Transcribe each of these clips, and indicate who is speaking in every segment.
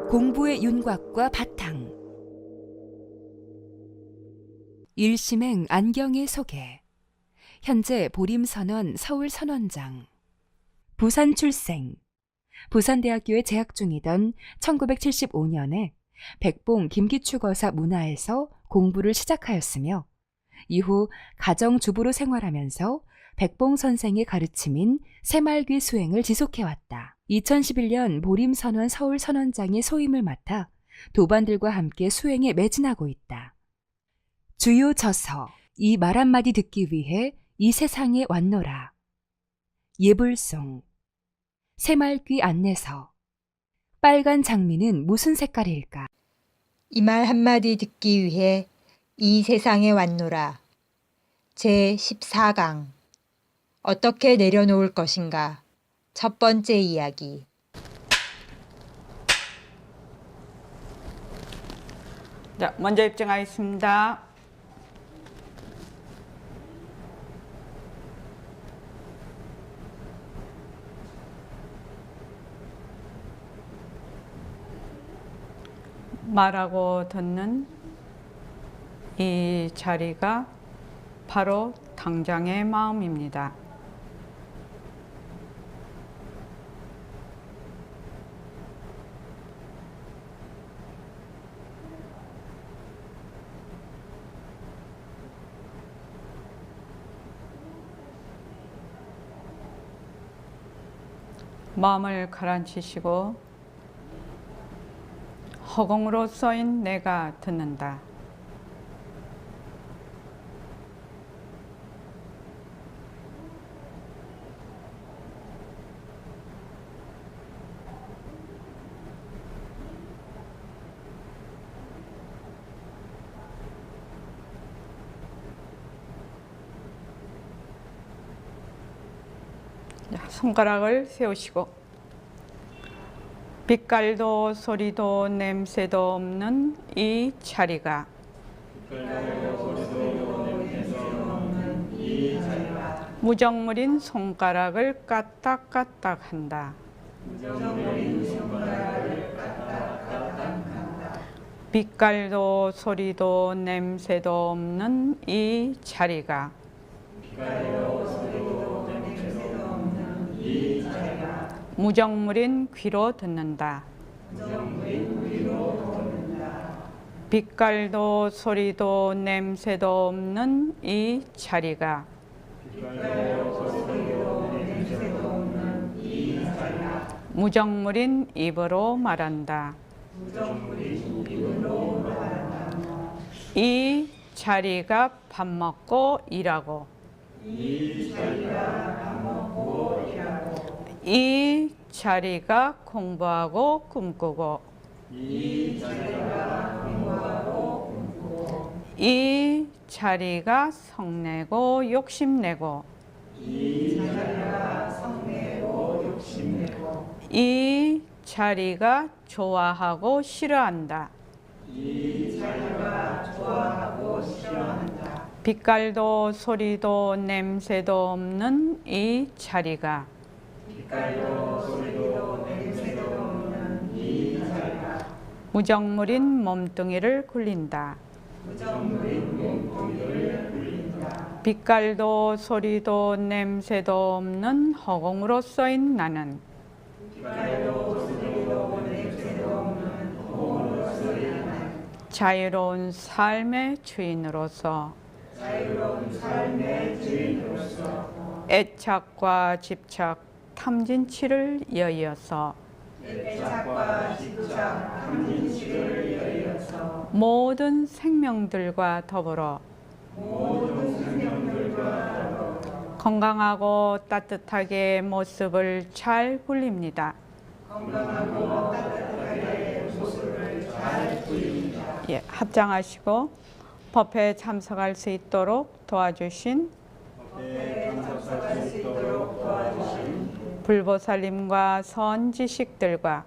Speaker 1: 공부의 윤곽과 바탕. 일심행 안경의 소개. 현재 보림선원 서울선원장. 부산 출생. 부산대학교에 재학 중이던 1975년에 백봉 김기축어사 문화에서 공부를 시작하였으며 이후 가정주부로 생활하면서 백봉 선생의 가르침인 새말귀 수행을 지속해왔다. 2011년 보림선원 서울선원장의 소임을 맡아 도반들과 함께 수행에 매진하고 있다. 주요 저서, 이 말 한마디 듣기 위해 이 세상에 왔노라. 예불송, 새말귀 안내서. 빨간 장미는 무슨 색깔일까?
Speaker 2: 이 말 한마디 듣기 위해 이 세상에 왔노라. 제14강. 어떻게 내려놓을 것인가? 첫 번째 이야기.
Speaker 3: 자, 먼저 입증하겠습니다. 말하고 듣는 이 자리가 바로 당장의 마음입니다. 마음을 가라앉히시고 허공으로 써인 내가 듣는다. 손가락을 세우시고 빛깔도 소리도 냄새도 없는 이 자리가 무정물인 손가락을 까딱까딱 한다. 빛깔도 소리도 냄새도 없는 이 자리가 무정물인 귀로 듣는다. 빛깔도 소리도 냄새도 없는 이 자리가 무정물인 입으로 말한다. 이 자리가 밥 먹고 일하고 이 자리가 공부하고 꿈꾸고 이 자리가 성내고 욕심내고 이 자리가 좋아하고 싫어한다. 빛깔도 소리도 냄새도 없는 이 자리가 무정물인 몸뚱이를 굴린다. 빛깔도 소리도 냄새도 없는 허공으로 써인 나는 자유로운 삶의 주인으로서 애착과 집착, 탐진치를 여의어서 모든 생명들과 더불어 건강하고 따뜻하게 모습을 잘 굴립니다. 예, 합장하시고 법회에 참석할 수 있도록 도와주신 불보살님과 선지식들과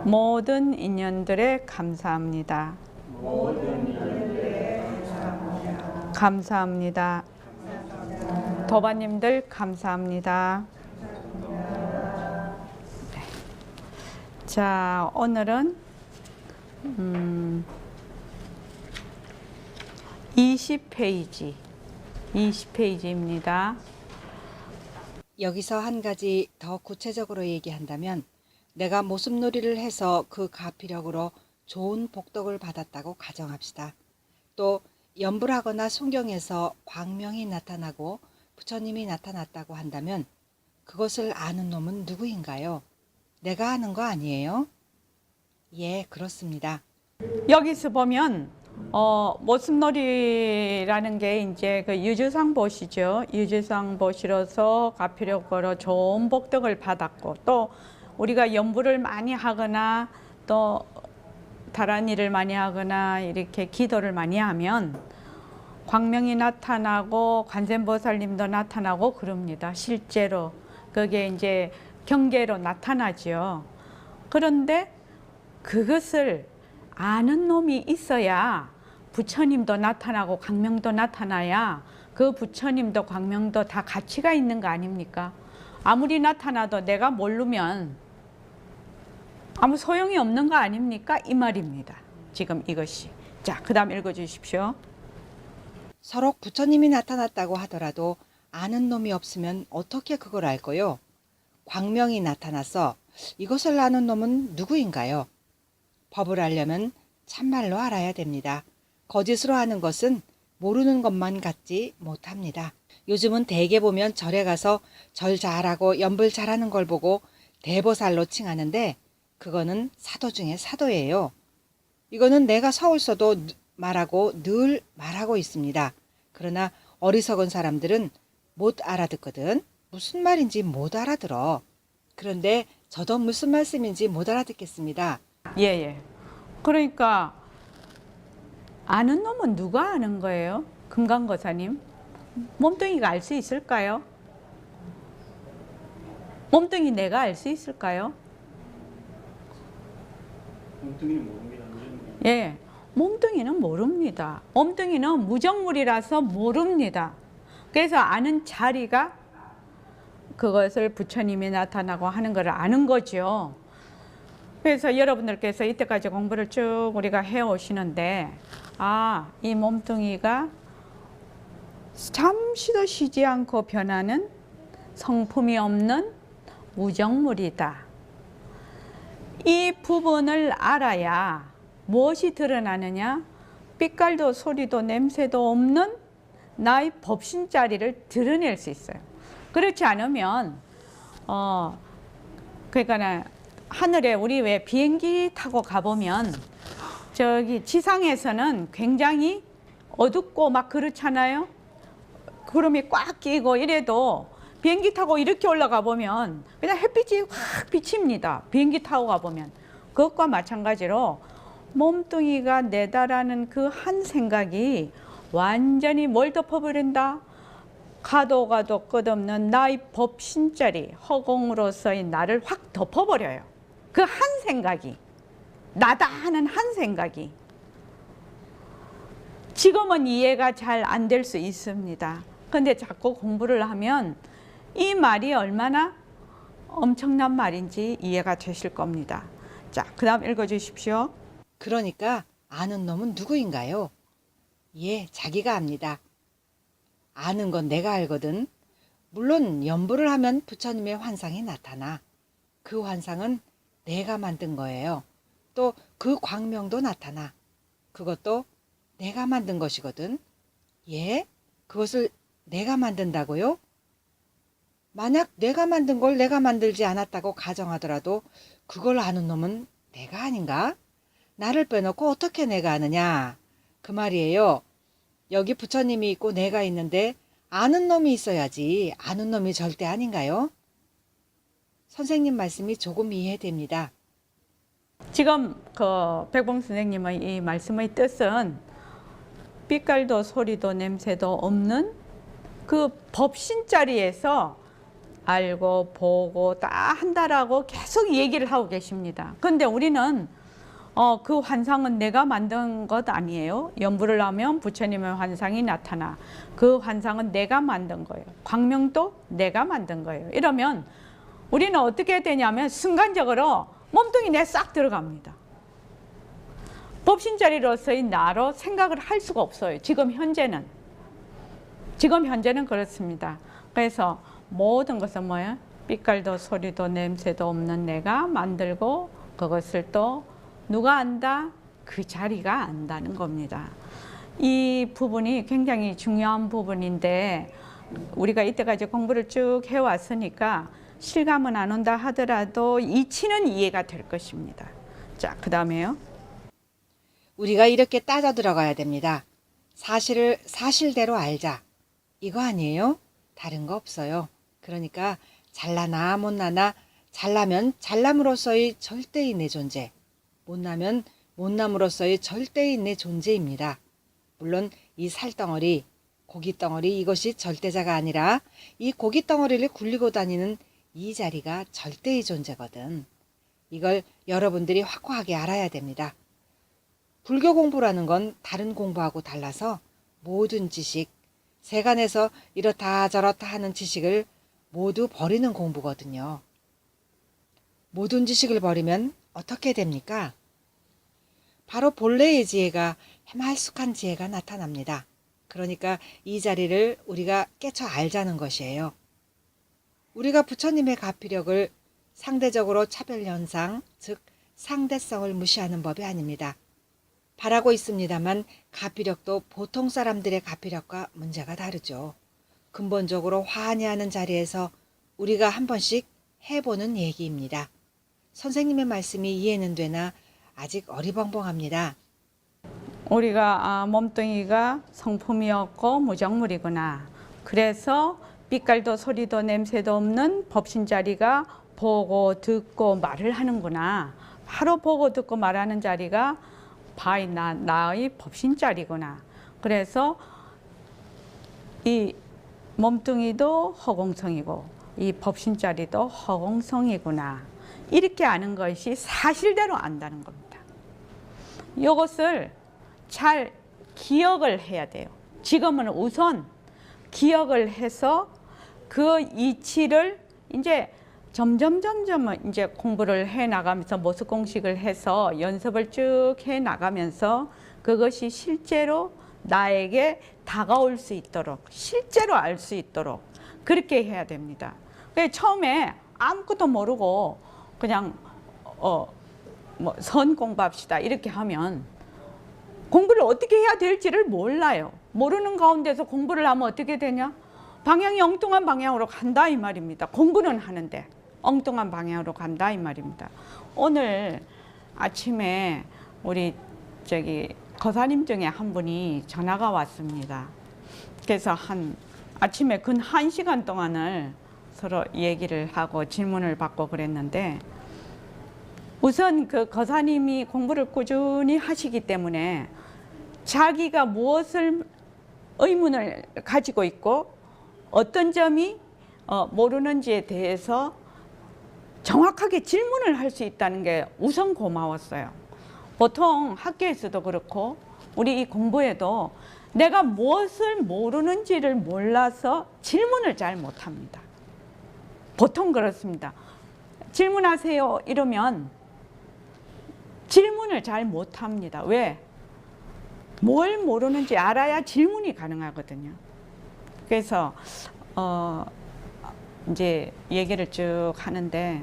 Speaker 3: 모든 인연들에 감사합니다. 감사합니다. 도반님들 감사합니다. 네. 자, 오늘은 20페이지입니다.
Speaker 2: 여기서 한 가지 더 구체적으로 얘기한다면 내가 모습놀이를 해서 그 가피력으로 좋은 복덕을 받았다고 가정합시다. 또 연불하거나 송경에서 광명이 나타나고 부처님이 나타났다고 한다면 그것을 아는 놈은 누구인가요? 내가 아는 거 아니에요? 예, 그렇습니다.
Speaker 3: 여기서 보면 모습놀이라는 게 이제 그 유주상보시죠. 유주상보시로서 가피력으로 좋은 복덕을 받았고, 또 우리가 연불을 많이 하거나 또 다른 일을 많이 하거나 이렇게 기도를 많이 하면 광명이 나타나고 관세음보살님도 나타나고 그럽니다. 실제로 그게 이제 경계로 나타나죠. 그런데 그것을 아는 놈이 있어야 부처님도 나타나고 광명도 나타나야 그 부처님도 광명도 다 가치가 있는 거 아닙니까? 아무리 나타나도 내가 모르면 아무 소용이 없는 거 아닙니까? 이 말입니다. 지금 이것이. 자, 그 다음 읽어주십시오.
Speaker 2: 서로 부처님이 나타났다고 하더라도 아는 놈이 없으면 어떻게 그걸 알 거요? 광명이 나타나서 이것을 아는 놈은 누구인가요? 법을 알려면 참말로 알아야 됩니다. 거짓으로 하는 것은 모르는 것만 같지 못합니다. 요즘은 대개 보면 절에 가서 절 잘하고 연불 잘하는 걸 보고 대보살로 칭하는데 그거는 사도 중에 사도예요. 이거는 내가 서울서도 말하고 늘 말하고 있습니다. 그러나 어리석은 사람들은 못 알아듣거든. 무슨 말인지 못 알아들어. 그런데 저도 무슨 말씀인지 못 알아듣겠습니다.
Speaker 3: 예. 그러니까 아는 놈은 누가 아는 거예요? 금강거사님. 몸뚱이가 알 수 있을까요? 몸뚱이 내가 알 수 있을까요?
Speaker 4: 몸뚱이는 모릅니다.
Speaker 3: 예, 몸뚱이는 모릅니다. 몸뚱이는 무정물이라서 모릅니다. 그래서 아는 자리가 그것을 부처님이 나타나고 하는 것을 아는 거죠. 그래서 여러분들께서 이때까지 공부를 쭉 우리가 해오시는데 이 몸뚱이가 잠시도 쉬지 않고 변하는 성품이 없는 무정물이다. 이 부분을 알아야 무엇이 드러나느냐? 빛깔도 소리도 냄새도 없는 나의 법신자리를 드러낼 수 있어요. 그렇지 않으면 그러니까 하늘에 우리 왜 비행기 타고 가보면 저기 지상에서는 굉장히 어둡고 막 그렇잖아요. 구름이 꽉 끼고 이래도 비행기 타고 이렇게 올라가 보면 그냥 햇빛이 확 비칩니다. 비행기 타고 가보면. 그것과 마찬가지로 몸뚱이가 내다라는 그 한 생각이 완전히 뭘 덮어버린다? 가도 끝없는 나의 법신자리, 허공으로서의 나를 확 덮어버려요. 그 한 생각이, 나다 하는 한 생각이. 지금은 이해가 잘 안 될 수 있습니다. 근데 자꾸 공부를 하면 이 말이 얼마나 엄청난 말인지 이해가 되실 겁니다. 자, 그 다음 읽어주십시오.
Speaker 2: 그러니까 아는 놈은 누구인가요? 예, 자기가 압니다. 아는 건 내가 알거든. 물론 연불을 하면 부처님의 환상이 나타나. 그 환상은 내가 만든 거예요. 또 그 광명도 나타나. 그것도 내가 만든 것이거든. 예? 그것을 내가 만든다고요? 만약 내가 만든 걸 내가 만들지 않았다고 가정하더라도 그걸 아는 놈은 내가 아닌가? 나를 빼놓고 어떻게 내가 아느냐? 그 말이에요. 여기 부처님이 있고 내가 있는데 아는 놈이 있어야지. 아는 놈이 절대 아닌가요? 선생님 말씀이 조금 이해됩니다.
Speaker 3: 지금 그 백봉 선생님의 이 말씀의 뜻은 빛깔도 소리도 냄새도 없는 그 법신자리에서 알고 보고 다 한다라고 계속 얘기를 하고 계십니다. 그런데 우리는 그 환상은 내가 만든 것 아니에요. 연불을 하면 부처님의 환상이 나타나. 그 환상은 내가 만든 거예요. 광명도 내가 만든 거예요. 이러면 우리는 어떻게 되냐면 순간적으로 몸뚱이 내 싹 들어갑니다. 법신자리로서의 나로 생각을 할 수가 없어요. 지금 현재는 그렇습니다. 그래서 모든 것은 뭐예요? 빛깔도 소리도 냄새도 없는 내가 만들고 그것을 또 누가 안다? 그 자리가 안다는 겁니다. 이 부분이 굉장히 중요한 부분인데 우리가 이때까지 공부를 쭉 해왔으니까 실감은 안 온다 하더라도 이치는 이해가 될 것입니다. 자, 그 다음에요.
Speaker 2: 우리가 이렇게 따져 들어가야 됩니다. 사실을 사실대로 알자. 이거 아니에요? 다른 거 없어요. 그러니까 잘나나 못나나 잘나면 잘남으로서의 절대의 내 존재, 못나면 못남으로서의 절대의 내 존재입니다. 물론 이 살덩어리, 고깃덩어리 이것이 절대자가 아니라 이 고깃덩어리를 굴리고 다니는 이 자리가 절대의 존재거든. 이걸 여러분들이 확고하게 알아야 됩니다. 불교 공부라는 건 다른 공부하고 달라서 모든 지식, 세간에서 이렇다 저렇다 하는 지식을 모두 버리는 공부거든요. 모든 지식을 버리면 어떻게 됩니까? 바로 본래의 지혜가 해말숙한 지혜가 나타납니다. 그러니까 이 자리를 우리가 깨쳐 알자는 것이에요. 우리가 부처님의 가피력을 상대적으로 차별현상, 즉 상대성을 무시하는 법이 아닙니다. 바라고 있습니다만 가피력도 보통 사람들의 가피력과 문제가 다르죠. 근본적으로 화하냐는 자리에서 우리가 한 번씩 해보는 얘기입니다. 선생님의 말씀이 이해는 되나 아직 어리벙벙합니다.
Speaker 3: 우리가 몸뚱이가 성품이었고 무정물이구나. 그래서 빛깔도 소리도 냄새도 없는 법신자리가 보고 듣고 말을 하는구나. 바로 보고 듣고 말하는 자리가 바이 나의 법신자리구나. 그래서 이 몸뚱이도 허공성이고 이 법신자리도 허공성이구나. 이렇게 아는 것이 사실대로 안다는 겁니다. 이것을 잘 기억을 해야 돼요. 지금은 우선 기억을 해서 그 이치를 이제 점점 이제 공부를 해 나가면서 모습 공식을 해서 연습을 쭉 해 나가면서 그것이 실제로 나에게 다가올 수 있도록 실제로 알 수 있도록 그렇게 해야 됩니다. 처음에 아무것도 모르고 그냥 선 공부합시다 이렇게 하면 공부를 어떻게 해야 될지를 몰라요. 모르는 가운데서 공부를 하면 어떻게 되냐? 방향이 엉뚱한 방향으로 간다 이 말입니다. 공부는 하는데 엉뚱한 방향으로 간다 이 말입니다. 오늘 아침에 우리 거사님 중에 한 분이 전화가 왔습니다. 그래서 아침에 근 1시간 동안을 서로 얘기를 하고 질문을 받고 그랬는데 우선 그 거사님이 공부를 꾸준히 하시기 때문에 자기가 무엇을 의문을 가지고 있고 어떤 점이 모르는지에 대해서 정확하게 질문을 할 수 있다는 게 우선 고마웠어요. 보통 학교에서도 그렇고 우리 이 공부에도 내가 무엇을 모르는지를 몰라서 질문을 잘 못합니다. 보통 그렇습니다. 질문하세요 이러면 질문을 잘 못합니다. 왜? 뭘 모르는지 알아야 질문이 가능하거든요. 그래서 이제 얘기를 쭉 하는데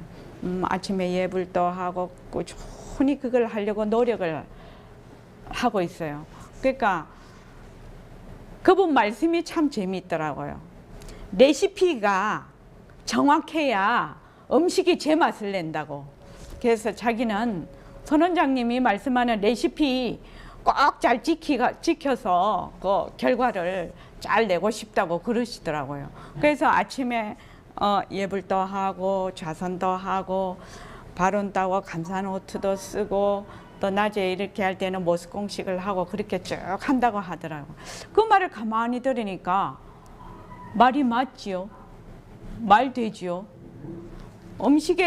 Speaker 3: 아침에 예불도 하고 꾸준히 그걸 하려고 노력을 하고 있어요. 그러니까 그분 말씀이 참 재미있더라고요. 레시피가 정확해야 음식이 제맛을 낸다고. 그래서 자기는 선 원장님이 말씀하는 레시피 꼭 잘 지켜서 그 결과를 잘 내고 싶다고 그러시더라고요. 그래서 아침에 예불도 하고 좌선도 하고 발언도 하고 감사노트도 쓰고 또 낮에 이렇게 할 때는 모습 공식을 하고 그렇게 쭉 한다고 하더라고요. 그 말을 가만히 들으니까 말이 맞지요. 말 되지요. 음식이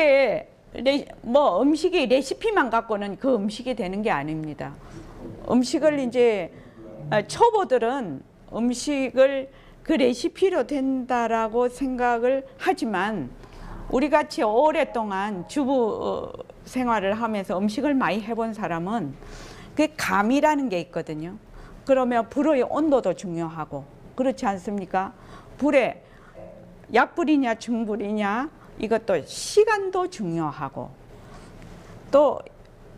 Speaker 3: 레시피만 갖고는 그 음식이 되는 게 아닙니다. 음식을 이제 초보들은 음식을 그 레시피로 된다라고 생각을 하지만 우리 같이 오랫동안 주부 생활을 하면서 음식을 많이 해본 사람은 그 감이라는 게 있거든요. 그러면 불의 온도도 중요하고 그렇지 않습니까? 불에 약불이냐 중불이냐 이것도 시간도 중요하고 또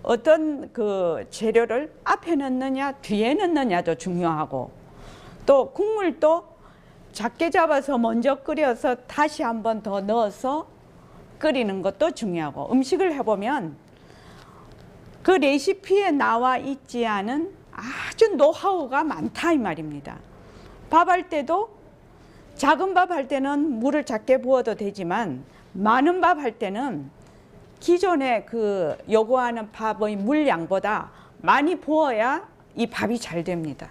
Speaker 3: 어떤 그 재료를 앞에 넣느냐 뒤에 넣느냐도 중요하고 또 국물도 작게 잡아서 먼저 끓여서 다시 한 번 더 넣어서 끓이는 것도 중요하고 음식을 해보면 그 레시피에 나와 있지 않은 아주 노하우가 많다 이 말입니다. 밥할 때도 작은 밥 할 때는 물을 작게 부어도 되지만 많은 밥 할 때는 기존에 그 요구하는 밥의 물량보다 많이 부어야 이 밥이 잘 됩니다.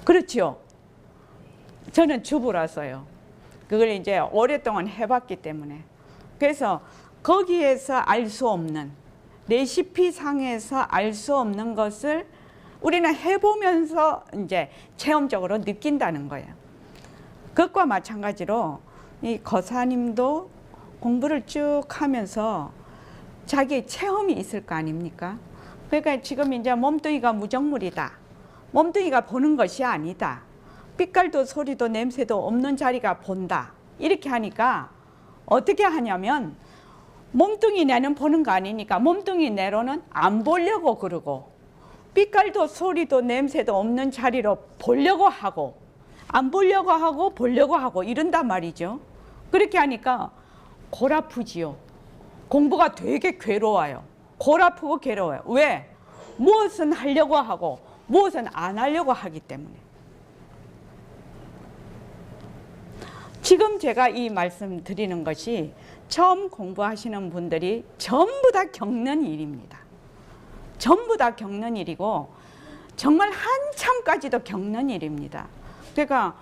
Speaker 3: 그렇죠? 저는 주부라서요. 그걸 이제 오랫동안 해봤기 때문에. 그래서 거기에서 알 수 없는 레시피 상에서 알 수 없는 것을 우리는 해보면서 이제 체험적으로 느낀다는 거예요. 그것과 마찬가지로 이 거사님도 공부를 쭉 하면서 자기 체험이 있을 거 아닙니까? 그러니까 지금 이제 몸뚱이가 무정물이다. 몸뚱이가 보는 것이 아니다. 빛깔도 소리도 냄새도 없는 자리가 본다. 이렇게 하니까 어떻게 하냐면 몸뚱이 내는 보는 거 아니니까 몸뚱이 내로는 안 보려고 그러고 빛깔도 소리도 냄새도 없는 자리로 보려고 하고 안 보려고 하고 보려고 하고 이런단 말이죠. 그렇게 하니까 골 아프지요. 공부가 되게 괴로워요. 골 아프고 괴로워요. 왜? 무엇은 하려고 하고 무엇은 안 하려고 하기 때문에. 지금 제가 이 말씀 드리는 것이 처음 공부하시는 분들이 전부 다 겪는 일입니다. 전부 다 겪는 일이고 정말 한참까지도 겪는 일입니다. 그러니까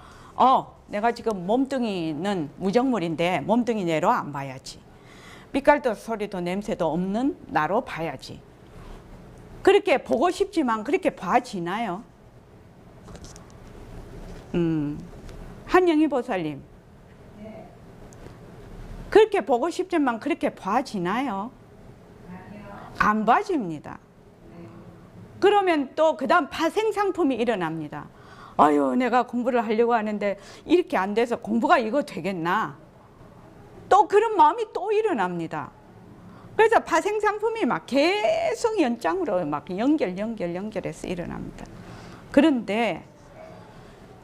Speaker 3: 내가 지금 몸뚱이는 무정물인데 몸뚱이 내로 안 봐야지. 빛깔도 소리도 냄새도 없는 나로 봐야지. 그렇게 보고 싶지만 그렇게 봐지나요? 한영희 보살님. 그렇게 보고 싶지만 그렇게 봐지나요? 안 봐집니다. 그러면 또 그 다음 파생상품이 일어납니다. 아유, 내가 공부를 하려고 하는데 이렇게 안 돼서 공부가 이거 되겠나? 또 그런 마음이 또 일어납니다. 그래서 파생상품이 막 계속 연장으로 막 연결해서 일어납니다. 그런데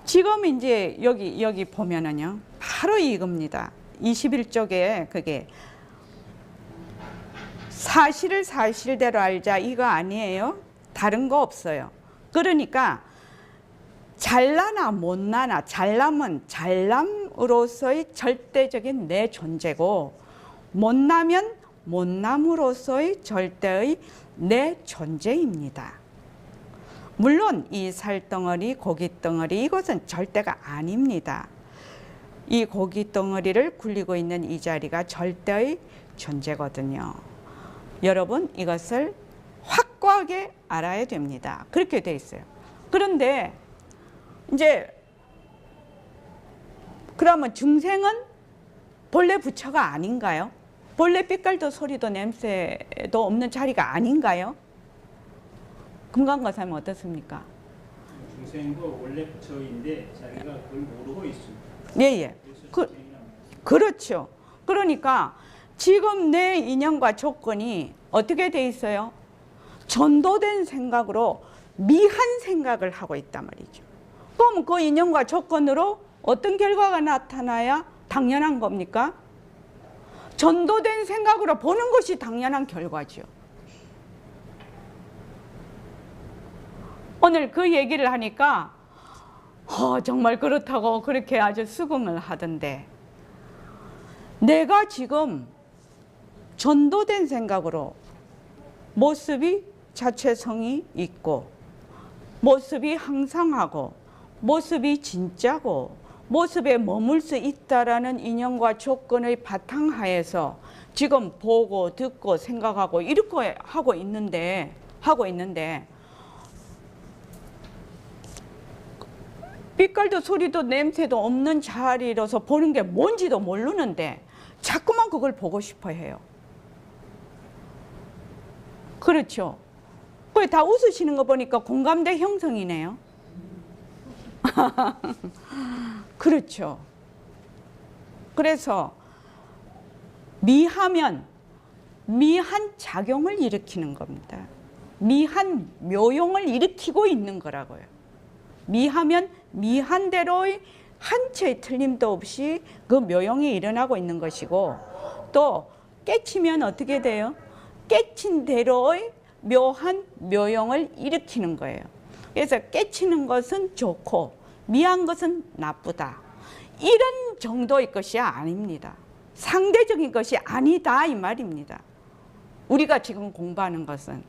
Speaker 3: 지금 이제 여기 보면은요, 바로 이겁니다. 21쪽에 그게 사실을 사실대로 알자 이거 아니에요? 다른 거 없어요. 그러니까 잘나나 못나나 잘남은 잘남으로서의 절대적인 내 존재고 못나면 못남으로서의 절대의 내 존재입니다. 물론 이 살덩어리 고깃덩어리 이것은 절대가 아닙니다. 이 고깃덩어리를 굴리고 있는 이 자리가 절대의 존재거든요. 여러분 이것을 확고하게 알아야 됩니다. 그렇게 돼 있어요. 그런데 이제 그러면 중생은 본래 부처가 아닌가요? 본래 빛깔도 소리도 냄새도 없는 자리가 아닌가요? 금강거사님 어떻습니까?
Speaker 4: 중생도 원래 부처인데 자기가 그걸 모르고 있습니다.
Speaker 3: 예예. 그렇죠. 그러니까 지금 내 인연과 조건이 어떻게 돼 있어요? 전도된 생각으로 미한 생각을 하고 있단 말이죠. 그럼 그 인연과 조건으로 어떤 결과가 나타나야 당연한 겁니까? 전도된 생각으로 보는 것이 당연한 결과죠. 오늘 그 얘기를 하니까 정말 그렇다고 그렇게 아주 수긍을 하던데 내가 지금 전도된 생각으로 모습이 자체성이 있고 모습이 항상하고 모습이 진짜고 모습에 머물 수 있다라는 인연과 조건의 바탕하에서 지금 보고 듣고 생각하고 이렇게 하고 있는데 빛깔도 소리도 냄새도 없는 자리로서 보는 게 뭔지도 모르는데 자꾸만 그걸 보고 싶어 해요. 그렇죠. 그게 다 웃으시는 거 보니까 공감대 형성이네요. 그렇죠. 그래서 미하면 미한 작용을 일으키는 겁니다. 미한 묘용을 일으키고 있는 거라고요. 미하면 미한 대로의 한 채의 틀림도 없이 그 묘용이 일어나고 있는 것이고, 또 깨치면 어떻게 돼요? 깨친 대로의 묘한 묘용을 일으키는 거예요. 그래서 깨치는 것은 좋고 미한 것은 나쁘다, 이런 정도의 것이 아닙니다. 상대적인 것이 아니다 이 말입니다. 우리가 지금 공부하는 것은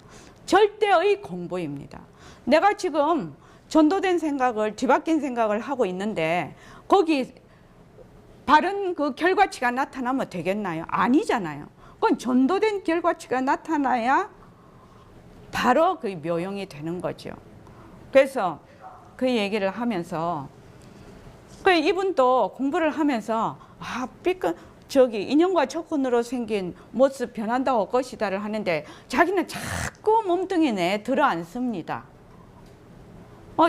Speaker 3: 절대의 공부입니다. 내가 지금 전도된 생각을, 뒤바뀐 생각을 하고 있는데 거기 바른 그 결과치가 나타나면 되겠나요? 아니잖아요. 그건 전도된 결과치가 나타나야 바로 그 묘용이 되는 거죠. 그래서 그 얘기를 하면서 이분도 공부를 하면서 저기 인연과 조건으로 생긴 모습 변한다고 것이다를 하는데 자기는 자꾸 몸뚱이 내에 들어앉습니다.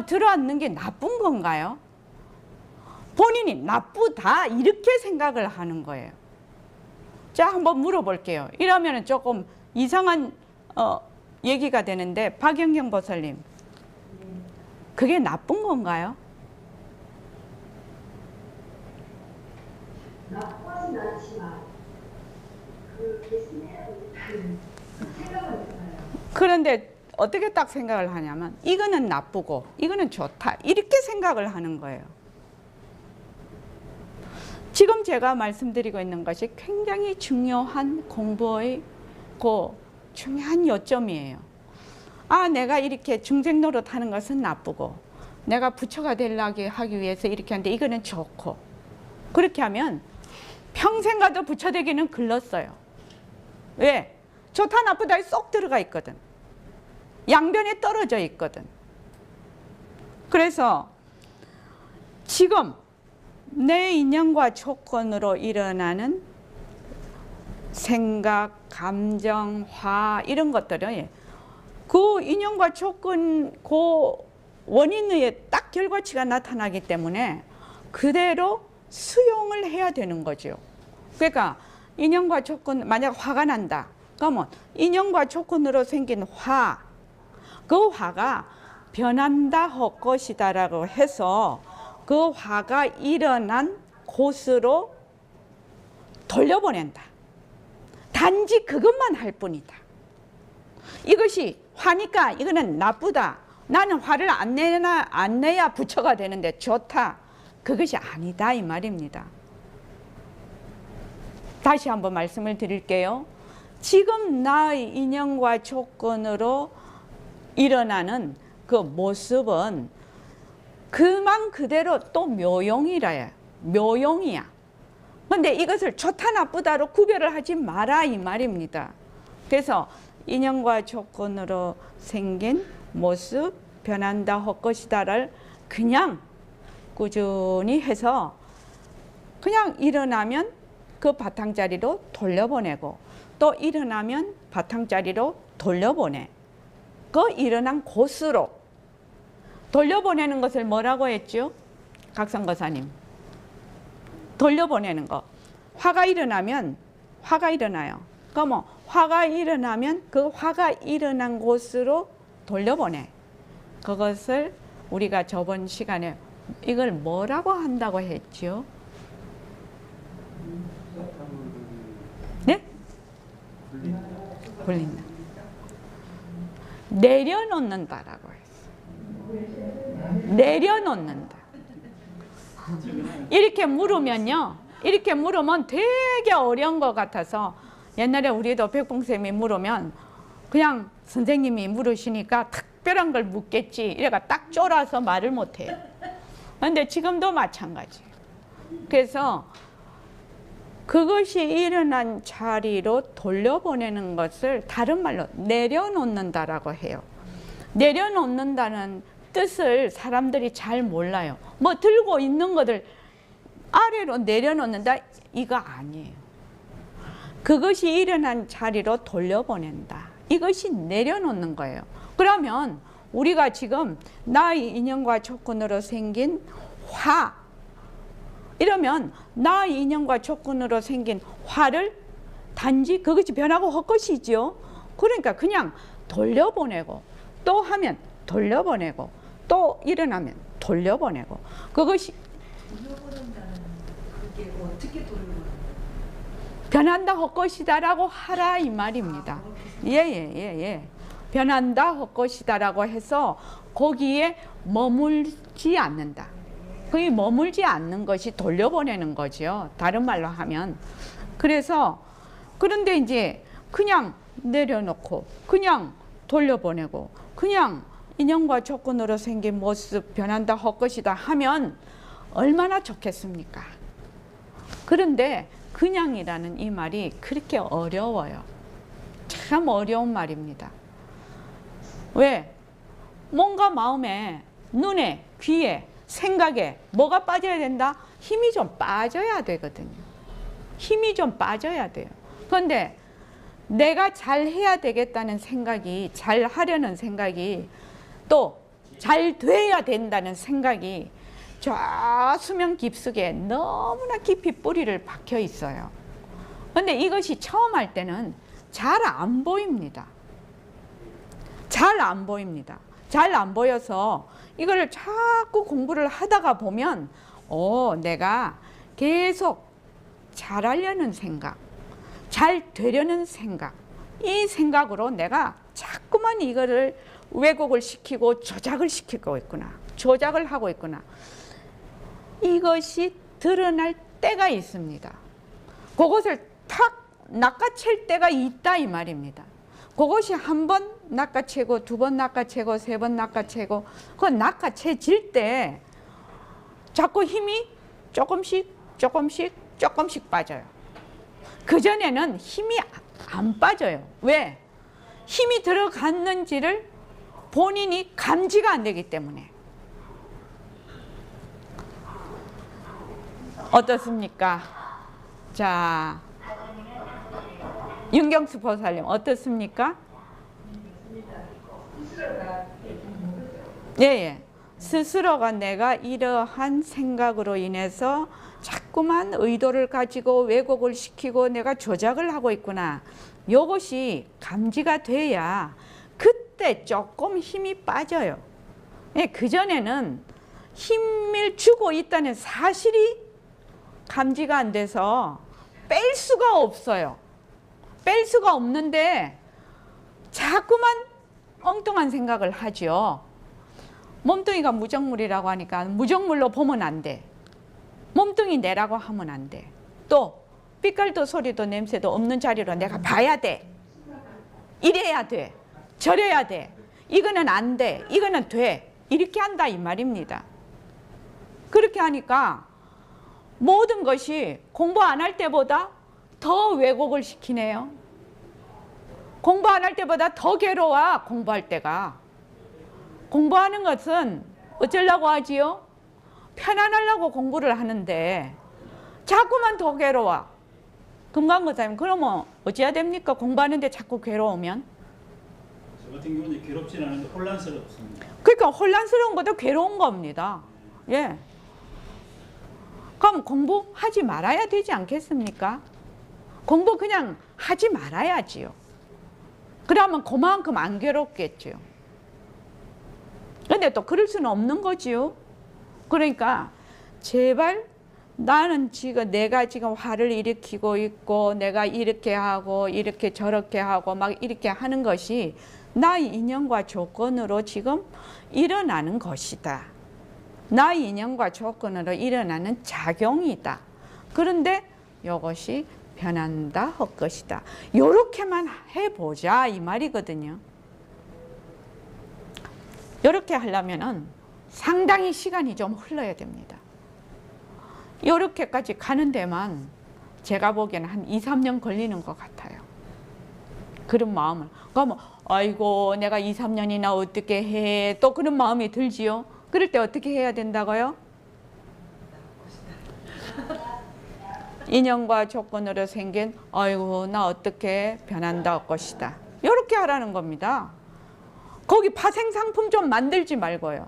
Speaker 3: 들어앉는 게 나쁜 건가요? 본인이 나쁘다 이렇게 생각을 하는 거예요. 자, 한번 물어볼게요. 이러면 조금 이상한 얘기가 되는데, 박영경 보살님, 그게 나쁜 건가요?
Speaker 5: 나쁘진 않지만
Speaker 3: 그런데 어떻게 딱 생각을 하냐면 이거는 나쁘고 이거는 좋다 이렇게 생각을 하는 거예요. 지금 제가 말씀드리고 있는 것이 굉장히 중요한 공부의 그 중요한 요점이에요. 내가 이렇게 중생 노릇하는 것은 나쁘고 내가 부처가 되려고 하기 위해서 이렇게 하는데 이거는 좋고, 그렇게 하면 평생 가도 부처 되기는 글렀어요. 왜? 좋다 나쁘다에 쏙 들어가 있거든. 양변에 떨어져 있거든. 그래서 지금 내 인연과 조건으로 일어나는 생각, 감정, 화 이런 것들은 그 인연과 조건, 그 원인의 딱 결과치가 나타나기 때문에 그대로 수용을 해야 되는 거죠. 그러니까 인연과 조건, 만약 화가 난다 그러면 인연과 조건으로 생긴 화, 그 화가 변한다 할 것이다 라고 해서 그 화가 일어난 곳으로 돌려보낸다. 단지 그것만 할 뿐이다. 이것이 화니까 이거는 나쁘다, 나는 화를 안 내야 부처가 되는데 좋다, 그것이 아니다 이 말입니다. 다시 한번 말씀을 드릴게요. 지금 나의 인연과 조건으로 일어나는 그 모습은 그만 그대로 또 묘용이라요. 묘용이야. 근데 이것을 좋다 나쁘다로 구별을 하지 마라 이 말입니다. 그래서 인연과 조건으로 생긴 모습 변한다 할 것이다를 그냥 꾸준히 해서 그냥 일어나면 그 바탕자리로 돌려보내고, 또 일어나면 바탕자리로 돌려보내. 그 일어난 곳으로 돌려보내는 것을 뭐라고 했죠? 각성거사님, 돌려보내는 거. 화가 일어나면 화가 일어나요. 그러면 화가 일어나면 그 화가 일어난 곳으로 돌려보내. 그것을 우리가 저번 시간에 이걸 뭐라고 한다고 했죠? 네? 굴린다. 내려놓는다라고 했어. 내려놓는다. 이렇게 물으면요, 이렇게 물으면 되게 어려운 것 같아서 옛날에 우리도 백봉쌤이 물으면 그냥 선생님이 물으시니까 특별한 걸 묻겠지 이래가 딱 쫄아서 말을 못해요. 그런데 지금도 마찬가지예요. 그래서 그것이 일어난 자리로 돌려보내는 것을 다른 말로 내려놓는다라고 해요. 내려놓는다는 뜻을 사람들이 잘 몰라요. 뭐 들고 있는 것들 아래로 내려놓는다 이거 아니에요. 그것이 일어난 자리로 돌려보낸다 이것이 내려놓는 거예요. 그러면 우리가 지금 나의 인연과 조건으로 생긴 화, 이러면 나의 인연과 조건으로 생긴 화를 단지 그것이 변하고 헛것이죠. 그러니까 그냥 돌려보내고 또 하면 돌려보내고 또 일어나면 돌려보내고, 그것이
Speaker 1: 그게 어떻게 돌려보내는
Speaker 3: 변한다 헛것이다라고 하라 이 말입니다. 예. 변한다 헛것이다라고 해서 거기에 머물지 않는다. 거기 머물지 않는 것이 돌려보내는 거죠. 다른 말로 하면. 그래서 그런데 이제 그냥 내려놓고 그냥 돌려보내고 그냥 인연과 조건으로 생긴 모습 변한다 헛것이다 하면 얼마나 좋겠습니까? 그런데 그냥이라는 이 말이 그렇게 어려워요. 참 어려운 말입니다. 왜? 뭔가 마음에, 눈에, 귀에, 생각에 뭐가 빠져야 된다? 힘이 좀 빠져야 되거든요. 힘이 좀 빠져야 돼요. 그런데 내가 잘해야 되겠다는 생각이, 잘하려는 생각이, 또 잘 돼야 된다는 생각이 저 수면 깊숙이 너무나 깊이 뿌리를 박혀 있어요. 그런데 이것이 처음 할 때는 잘 안 보입니다. 잘 안 보입니다. 잘 안 보여서 이거를 자꾸 공부를 하다가 보면 내가 계속 잘하려는 생각, 잘 되려는 생각, 이 생각으로 내가 자꾸만 이거를 왜곡을 시키고 조작을 시키고 있구나. 조작을 하고 있구나. 이것이 드러날 때가 있습니다. 그것을 탁 낚아챌 때가 있다 이 말입니다. 그것이 한 번 낚아채고 두 번 낚아채고 세 번 낚아채고 그 낚아채질 때 자꾸 힘이 조금씩 빠져요. 그전에는 힘이 안 빠져요. 왜? 힘이 들어갔는지를 본인이 감지가 안 되기 때문에. 어떻습니까? 자, 윤경수 보살님 어떻습니까? 예. 스스로가 내가 이러한 생각으로 인해서 자꾸만 의도를 가지고 왜곡을 시키고 내가 조작을 하고 있구나. 이것이 감지가 돼야 그때 조금 힘이 빠져요. 예, 그전에는 힘을 주고 있다는 사실이 감지가 안 돼서 뺄 수가 없어요. 뺄 수가 없는데 자꾸만 엉뚱한 생각을 하죠. 몸뚱이가 무정물이라고 하니까 무정물로 보면 안 돼. 몸뚱이 내라고 하면 안 돼. 또 빛깔도 소리도 냄새도 없는 자리로 내가 봐야 돼. 이래야 돼. 저래야 돼. 이거는 안 돼. 이거는 돼. 이렇게 한다 이 말입니다. 그렇게 하니까 모든 것이 공부 안 할 때보다 더 왜곡을 시키네요. 공부 안 할 때보다 더 괴로워. 공부할 때가. 공부하는 것은 어쩌려고 하지요? 편안하려고 공부를 하는데 자꾸만 더 괴로워. 금강거사님, 그러면 어찌해야 됩니까? 공부하는데 자꾸 괴로우면?
Speaker 4: 저 같은 경우는 괴롭진 않은데 혼란스럽습니다.
Speaker 3: 그러니까 혼란스러운 것도 괴로운 겁니다. 예. 그럼 공부하지 말아야 되지 않겠습니까? 공부 그냥 하지 말아야지요. 그러면 그만큼 안 괴롭겠죠. 근데 또 그럴 수는 없는 거지요. 그러니까 제발 나는 지금 내가 지금 화를 일으키고 있고 내가 이렇게 하고 이렇게 저렇게 하고 막 이렇게 하는 것이 나의 인연과 조건으로 지금 일어나는 것이다. 나의 인연과 조건으로 일어나는 작용이다. 그런데 이것이 변한다 헛것이다. 이렇게만 해보자 이 말이거든요. 이렇게 하려면은 상당히 시간이 좀 흘러야 됩니다. 이렇게까지 가는 데만 제가 보기에는 한 2, 3년 걸리는 것 같아요. 그런 마음을. 그러면 아이고 내가 2, 3년이나 어떻게 해. 또 그런 마음이 들지요. 그럴 때 어떻게 해야 된다고요? 인연과 조건으로 생긴 아이고 나 어떻게 변한다 할 것이다. 이렇게 하라는 겁니다. 거기 파생상품 좀 만들지 말고요.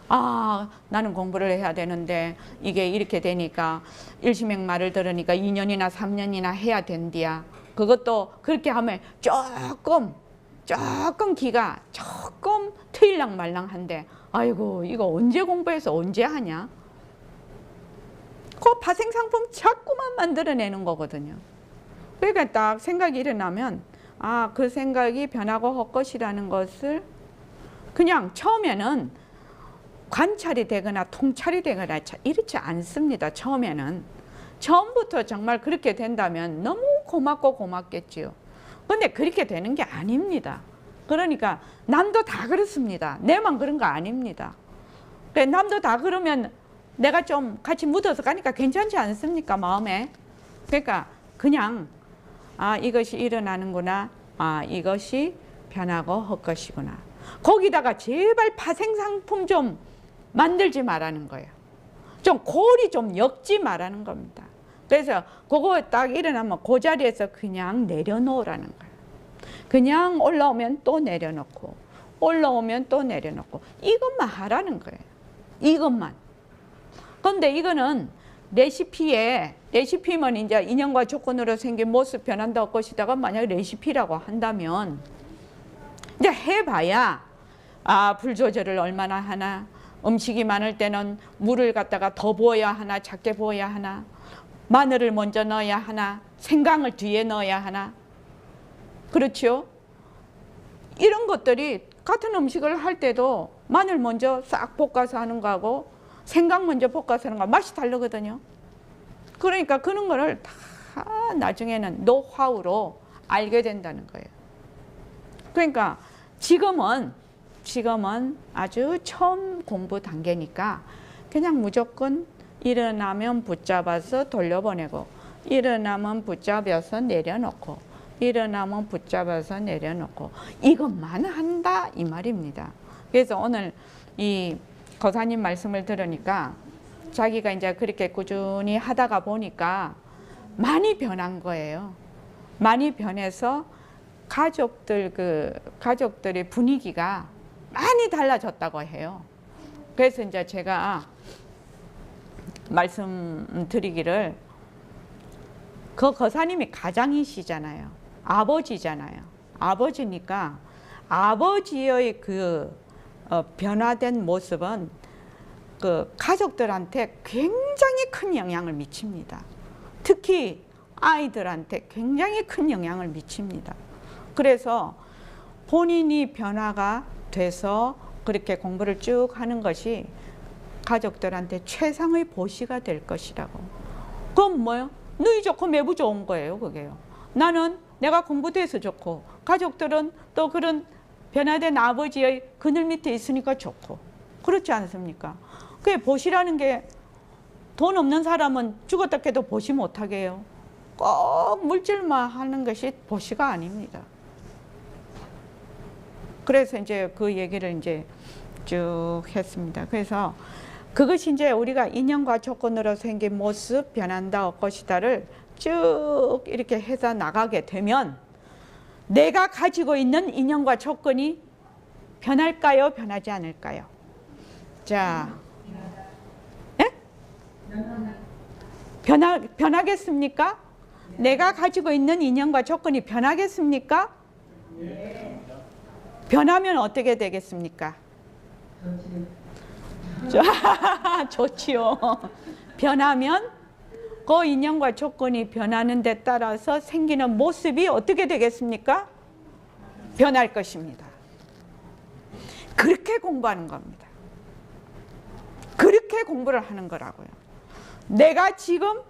Speaker 3: 아, 나는 공부를 해야 되는데 이게 이렇게 되니까 일시맹 말을 들으니까 2년이나 3년이나 해야 된디야. 그것도 그렇게 하면 조금 기가 조금 트일랑 말랑한데, 아이고 이거 언제 공부해서 언제 하냐? 그 파생상품 자꾸만 만들어내는 거거든요. 그러니까 딱 생각이 일어나면 아, 그 생각이 변하고 헛것이라는 것을 그냥 처음에는 관찰이 되거나 통찰이 되거나 이렇지 않습니다. 처음부터 정말 그렇게 된다면 너무 고맙고 고맙겠지요. 근데 그렇게 되는 게 아닙니다. 그러니까 남도 다 그렇습니다. 내만 그런 거 아닙니다. 남도 다 그러면 내가 좀 같이 묻어서 가니까 괜찮지 않습니까? 마음에. 그러니까 그냥 아, 이것이 일어나는구나. 아, 이것이 변하고 헛것이구나. 거기다가 제발 파생상품 좀 만들지 말라는 거예요. 좀 골이 좀 엮지 말라는 겁니다. 그래서 그거 딱 일어나면 그 자리에서 그냥 내려놓으라는 거예요. 그냥 올라오면 또 내려놓고 올라오면 또 내려놓고 이것만 하라는 거예요. 이것만. 근데 이거는 레시피면 이제 인연과 조건으로 생긴 모습 변한다고 것이다가 만약에 레시피라고 한다면 이제 해봐야 아, 불 조절을 얼마나 하나, 음식이 많을 때는 물을 갖다가 더 부어야 하나 작게 부어야 하나, 마늘을 먼저 넣어야 하나 생강을 뒤에 넣어야 하나, 그렇죠? 이런 것들이 같은 음식을 할 때도 마늘 먼저 싹 볶아서 하는 거하고 생강 먼저 볶아서 하는 거 맛이 다르거든요. 그러니까 그런 거를 다 나중에는 노하우로 알게 된다는 거예요. 그러니까 지금은 아주 처음 공부 단계니까 그냥 무조건 일어나면 붙잡아서 돌려보내고 일어나면 붙잡아서 내려놓고 일어나면 붙잡아서 내려놓고 이것만 한다 이 말입니다. 그래서 오늘 이 거사님 말씀을 들으니까 자기가 이제 그렇게 꾸준히 하다가 보니까 많이 변한 거예요. 많이 변해서 가족들의 분위기가 많이 달라졌다고 해요. 그래서 이제 제가 말씀드리기를 그 거사님이 가장이시잖아요. 아버지잖아요. 아버지니까 아버지의 변화된 모습은 그 가족들한테 굉장히 큰 영향을 미칩니다. 특히 아이들한테 굉장히 큰 영향을 미칩니다. 그래서 본인이 변화가 돼서 그렇게 공부를 쭉 하는 것이 가족들한테 최상의 보시가 될 것이라고. 그건 뭐요? 너희 좋고 매부 좋은 거예요, 그게요. 나는 내가 공부돼서 좋고 가족들은 또 그런 변화된 아버지의 그늘 밑에 있으니까 좋고 그렇지 않습니까? 그게 보시라는 게 돈 없는 사람은 죽었다 깨도 보시 못하게 해요. 꼭 물질만 하는 것이 보시가 아닙니다. 그래서 이제 그 얘기를 이제 쭉 했습니다. 그래서 그것이 이제 우리가 인연과 조건으로 생긴 모습 변한다 것이다를 쭉 이렇게 해서 나가게 되면 내가 가지고 있는 인연과 조건이 변할까요? 변하지 않을까요? 자, 예? 변하겠습니까? 내가 가지고 있는 인연과 조건이 변하겠습니까? 변하면 어떻게 되겠습니까? 좋지요. 변하면 그 인연과 조건이 변하는 데 따라서 생기는 모습이 어떻게 되겠습니까? 변할 것입니다. 그렇게 공부하는 겁니다. 그렇게 공부를 하는 거라고요. 내가 지금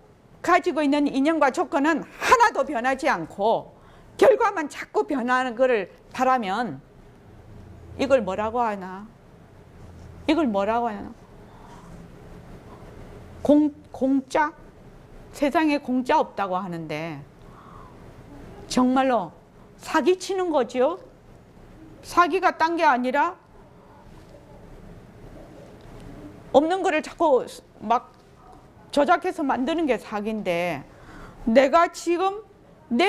Speaker 3: 가지고 있는 인연과 조건은 하나도 변하지 않고 결과만 자꾸 변하는 것을 바라면 이걸 뭐라고 하나? 이걸 뭐라고 하나? 공짜? 세상에 공짜 없다고 하는데 정말로 사기치는 거죠. 사기가 딴 게 아니라 없는 거를 자꾸 막 조작해서 만드는 게 사기인데 내가 지금 내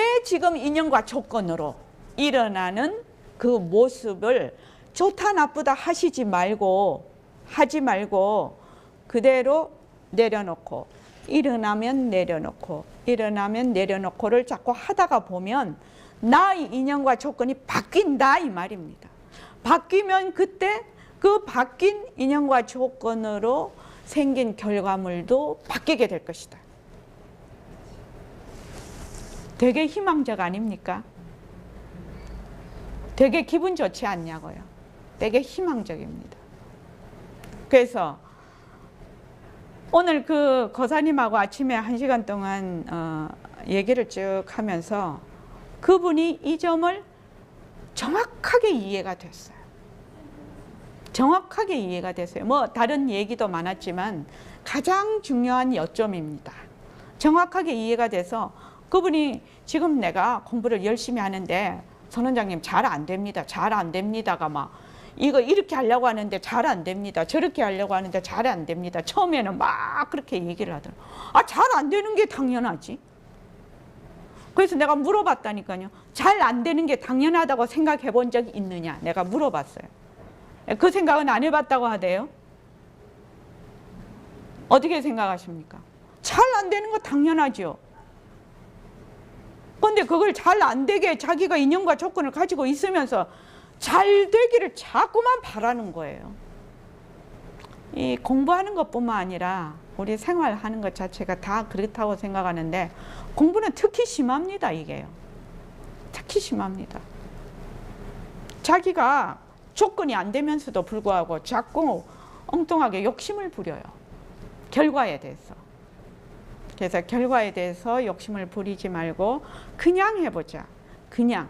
Speaker 3: 인연과 조건으로 일어나는 그 모습을 좋다 나쁘다 하지 말고 그대로 내려놓고 일어나면 내려놓고를 자꾸 하다가 보면 나의 인연과 조건이 바뀐다 이 말입니다. 바뀌면 그때 그 바뀐 인연과 조건으로 생긴 결과물도 바뀌게 될 것이다. 되게 희망적 아닙니까? 되게 기분 좋지 않냐고요. 되게 희망적입니다. 그래서 오늘 그 거사님하고 아침에 1시간 동안 얘기를 쭉 하면서 그분이 이 점을 정확하게 이해가 됐어요. 정확하게 이해가 됐어요. 뭐 다른 얘기도 많았지만 가장 중요한 요점입니다. 정확하게 이해가 돼서 그분이 지금 내가 공부를 열심히 하는데 선원장님 잘 안 됩니다. 잘 안 됩니다가 막 이거 이렇게 하려고 하는데 잘 안 됩니다. 저렇게 하려고 하는데 잘 안 됩니다. 처음에는 막 그렇게 얘기를 하더라고요. 아, 잘 안 되는 게 당연하지. 그래서 내가 물어봤다니까요. 잘 안 되는 게 당연하다고 생각해 본 적이 있느냐? 내가 물어봤어요. 그 생각은 안 해봤다고 하대요. 어떻게 생각하십니까? 잘 안 되는 거 당연하죠. 근데 그걸 잘 안 되게 자기가 인연과 조건을 가지고 있으면서 잘 되기를 자꾸만 바라는 거예요. 이 공부하는 것뿐만 아니라 우리 생활하는 것 자체가 다 그렇다고 생각하는데 공부는 특히 심합니다, 이게요. 특히 심합니다. 자기가 조건이 안 되면서도 불구하고 자꾸 엉뚱하게 욕심을 부려요. 결과에 대해서. 그래서 결과에 대해서 욕심을 부리지 말고 그냥 해보자. 그냥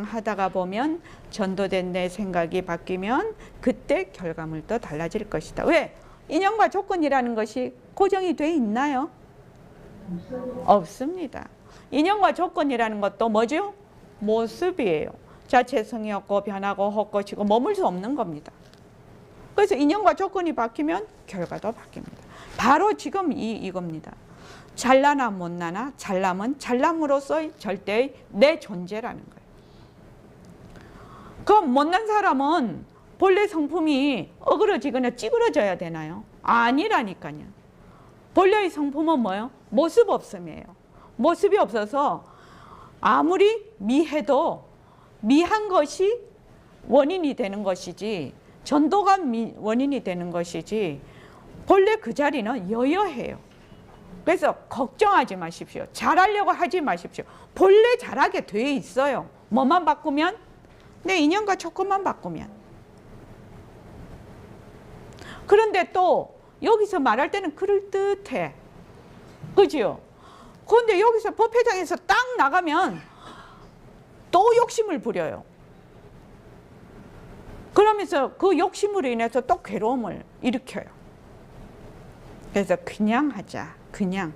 Speaker 3: 하다가 보면 전도된 내 생각이 바뀌면 그때 결과물도 달라질 것이다. 왜? 인연과 조건이라는 것이 고정이 돼 있나요? 없습니다. 인연과 조건이라는 것도 뭐죠? 모습이에요. 자체성이 없고 변하고 헛것이고 머물 수 없는 겁니다. 그래서 인연과 조건이 바뀌면 결과도 바뀝니다. 바로 지금 이겁니다. 잘나나 못나나 잘남은 잘남으로서의 절대의 내 존재라는 거예요. 그럼 못난 사람은 본래 성품이 어그러지거나 찌그러져야 되나요? 아니라니까요. 본래의 성품은 뭐예요? 모습 없음이에요. 모습이 없어서 아무리 미해도 미한 것이 원인이 되는 것이지 전도가 원인이 되는 것이지 본래 그 자리는 여여해요. 그래서 걱정하지 마십시오. 잘하려고 하지 마십시오. 본래 잘하게 돼 있어요. 뭐만 바꾸면? 내 인연과 조건만 바꾸면. 그런데 또 여기서 말할 때는 그럴듯해. 그죠? 그런데 여기서 법회장에서 딱 나가면 또 욕심을 부려요. 그러면서 그 욕심으로 인해서 또 괴로움을 일으켜요. 그래서 그냥 하자. 그냥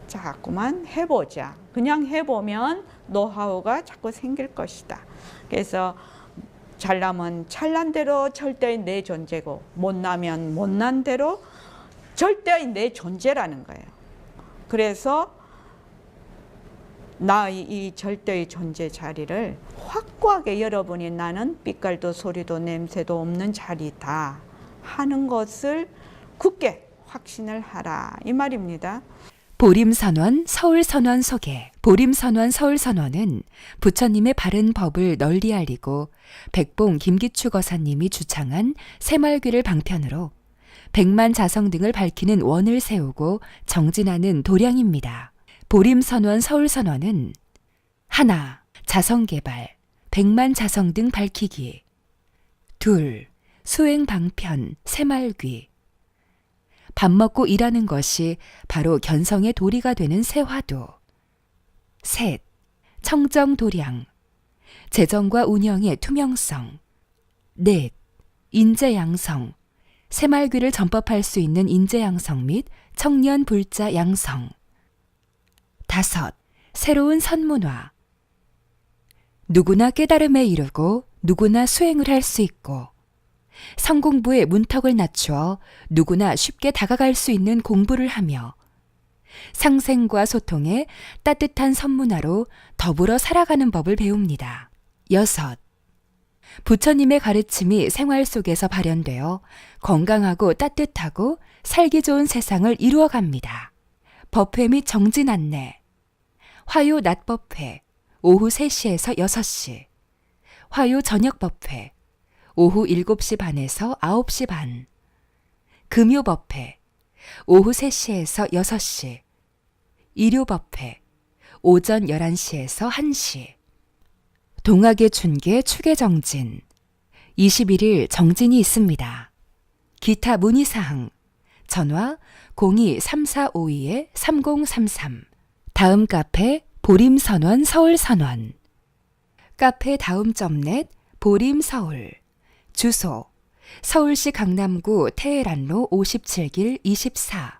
Speaker 3: 자꾸만 해보자. 그냥 해보면 노하우가 자꾸 생길 것이다. 그래서 잘나면 잘난 대로 절대의 내 존재고 못나면 못난 대로 절대의 내 존재라는 거예요. 그래서 나의 이 절대의 존재 자리를 확고하게 여러분이 나는 빛깔도 소리도 냄새도 없는 자리다 하는 것을 굳게 확신을 하라 이 말입니다.
Speaker 1: 보림선원 서울선원 소개. 보림선원 서울선원은 부처님의 바른 법을 널리 알리고 백봉 김기추 거사님이 주창한 새말귀를 방편으로 백만 자성 등을 밝히는 원을 세우고 정진하는 도량입니다. 보림선원 서울선원은 하나, 자성개발, 백만 자성 등 밝히기. 둘, 수행방편, 새말귀. 밥 먹고 일하는 것이 바로 견성의 도리가 되는 새화도. 셋, 청정도량, 재정과 운영의 투명성. 넷, 인재양성, 새말귀를 전법할 수 있는 인재양성 및 청년불자 양성. 다섯, 새로운 선문화. 누구나 깨달음에 이르고 누구나 수행을 할 수 있고 성공부의 문턱을 낮추어 누구나 쉽게 다가갈 수 있는 공부를 하며 상생과 소통에 따뜻한 선문화로 더불어 살아가는 법을 배웁니다. 6. 부처님의 가르침이 생활 속에서 발현되어 건강하고 따뜻하고 살기 좋은 세상을 이루어갑니다. 법회 및 정진 안내. 화요 낮 법회, 오후 3시에서 6시. 화요 저녁 법회, 오후 7시 반에서 9시 반. 금요 법회, 오후 3시에서 6시. 일요 법회, 오전 11시에서 1시. 동학의 춘계 축의 정진. 21일 정진이 있습니다. 기타 문의사항. 전화 02-3452-3033. 다음 카페 보림선원 서울선원. 카페 다음.net 보림서울. 주소 서울시 강남구 태해란로 57길 24.